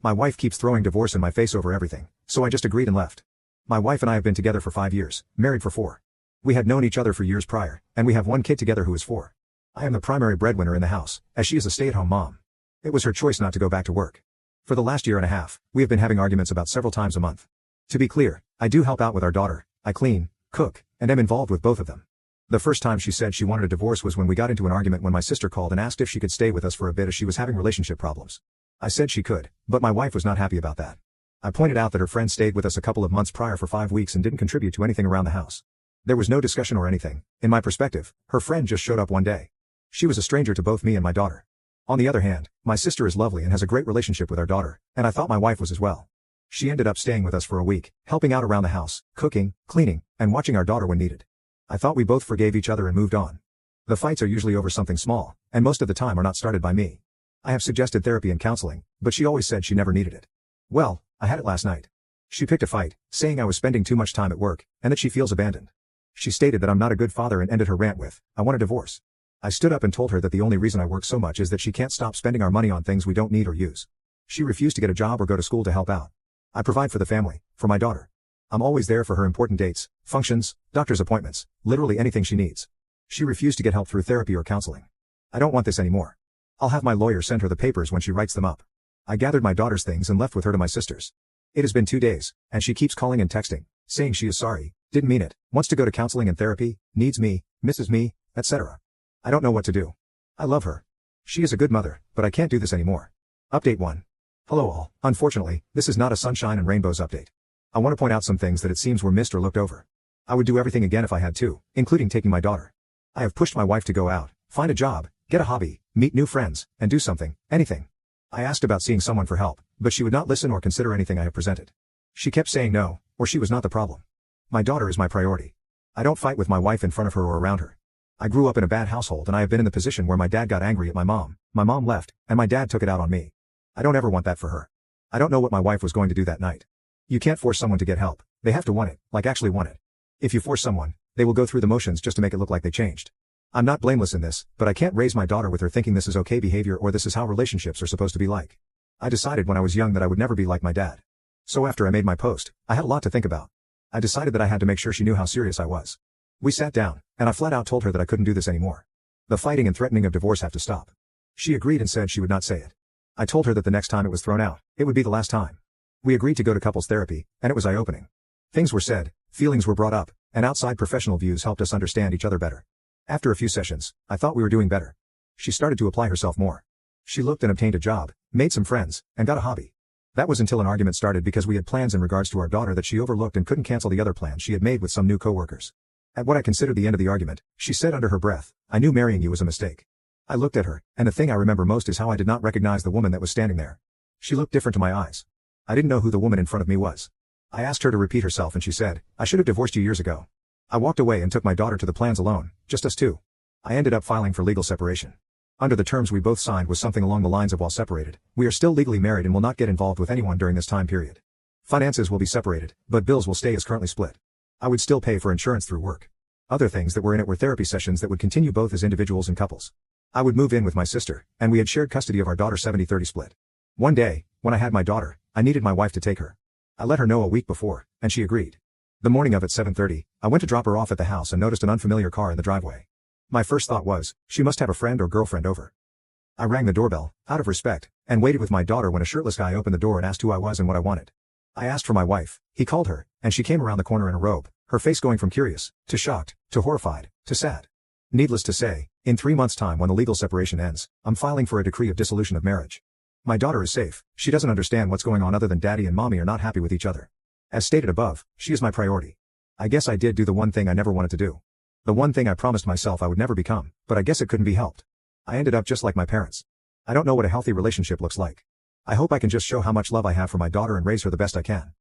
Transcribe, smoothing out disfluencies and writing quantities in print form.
My wife keeps throwing divorce in my face over everything, so I just agreed and left. My wife and I have been together for 5 years, married for 4. We had known each other for years prior, and we have one kid together who is 4. I am the primary breadwinner in the house, as she is a stay-at-home mom. It was her choice not to go back to work. For the last year and a half, we have been having arguments about several times a month. To be clear, I do help out with our daughter, I clean, cook, and am involved with both of them. The first time she said she wanted a divorce was when we got into an argument when my sister called and asked if she could stay with us for a bit as she was having relationship problems. I said she could, but my wife was not happy about that. I pointed out that her friend stayed with us a couple of months prior for 5 weeks and didn't contribute to anything around the house. There was no discussion or anything. In my perspective, her friend just showed up one day. She was a stranger to both me and my daughter. On the other hand, my sister is lovely and has a great relationship with our daughter, and I thought my wife was as well. She ended up staying with us for a week, helping out around the house, cooking, cleaning, and watching our daughter when needed. I thought we both forgave each other and moved on. The fights are usually over something small, and most of the time are not started by me. I have suggested therapy and counseling, but she always said she never needed it. Well, I had it last night. She picked a fight, saying I was spending too much time at work, and that she feels abandoned. She stated that I'm not a good father and ended her rant with, I want a divorce. I stood up and told her that the only reason I work so much is that she can't stop spending our money on things we don't need or use. She refused to get a job or go to school to help out. I provide for the family, for my daughter. I'm always there for her important dates, functions, doctor's appointments, literally anything she needs. She refused to get help through therapy or counseling. I don't want this anymore. I'll have my lawyer send her the papers when she writes them up. I gathered my daughter's things and left with her to my sister's. It has been 2 days, and she keeps calling and texting, saying she is sorry, didn't mean it, wants to go to counseling and therapy, needs me, misses me, etc. I don't know what to do. I love her. She is a good mother, but I can't do this anymore. Update 1. Hello all. Unfortunately, this is not a sunshine and rainbows update. I want to point out some things that it seems were missed or looked over. I would do everything again if I had to, including taking my daughter. I have pushed my wife to go out, find a job, get a hobby, meet new friends, and do something, anything. I asked about seeing someone for help, but she would not listen or consider anything I have presented. She kept saying no, or she was not the problem. My daughter is my priority. I don't fight with my wife in front of her or around her. I grew up in a bad household and I have been in the position where my dad got angry at my mom left, and my dad took it out on me. I don't ever want that for her. I don't know what my wife was going to do that night. You can't force someone to get help, they have to want it, like actually want it. If you force someone, they will go through the motions just to make it look like they changed. I'm not blameless in this, but I can't raise my daughter with her thinking this is okay behavior or this is how relationships are supposed to be like. I decided when I was young that I would never be like my dad. So after I made my post, I had a lot to think about. I decided that I had to make sure she knew how serious I was. We sat down, and I flat out told her that I couldn't do this anymore. The fighting and threatening of divorce have to stop. She agreed and said she would not say it. I told her that the next time it was thrown out, it would be the last time. We agreed to go to couples therapy, and it was eye-opening. Things were said, feelings were brought up, and outside professional views helped us understand each other better. After a few sessions, I thought we were doing better. She started to apply herself more. She looked and obtained a job, made some friends, and got a hobby. That was until an argument started because we had plans in regards to our daughter that she overlooked and couldn't cancel the other plans she had made with some new coworkers. At what I considered the end of the argument, she said under her breath, I knew marrying you was a mistake. I looked at her, and the thing I remember most is how I did not recognize the woman that was standing there. She looked different to my eyes. I didn't know who the woman in front of me was. I asked her to repeat herself and she said, I should have divorced you years ago. I walked away and took my daughter to the plans alone, just us two. I ended up filing for legal separation. Under the terms we both signed was something along the lines of while separated, we are still legally married and will not get involved with anyone during this time period. Finances will be separated, but bills will stay as currently split. I would still pay for insurance through work. Other things that were in it were therapy sessions that would continue both as individuals and couples. I would move in with my sister, and we had shared custody of our daughter 70-30 split. One day, when I had my daughter, I needed my wife to take her. I let her know a week before, and she agreed. The morning of at 7:30, I went to drop her off at the house and noticed an unfamiliar car in the driveway. My first thought was, she must have a friend or girlfriend over. I rang the doorbell, out of respect, and waited with my daughter when a shirtless guy opened the door and asked who I was and what I wanted. I asked for my wife, he called her, and she came around the corner in a robe, her face going from curious, to shocked, to horrified, to sad. Needless to say, in 3 months' time when the legal separation ends, I'm filing for a decree of dissolution of marriage. My daughter is safe, she doesn't understand what's going on other than daddy and mommy are not happy with each other. As stated above, she is my priority. I guess I did do the one thing I never wanted to do. The one thing I promised myself I would never become, but I guess it couldn't be helped. I ended up just like my parents. I don't know what a healthy relationship looks like. I hope I can just show how much love I have for my daughter and raise her the best I can.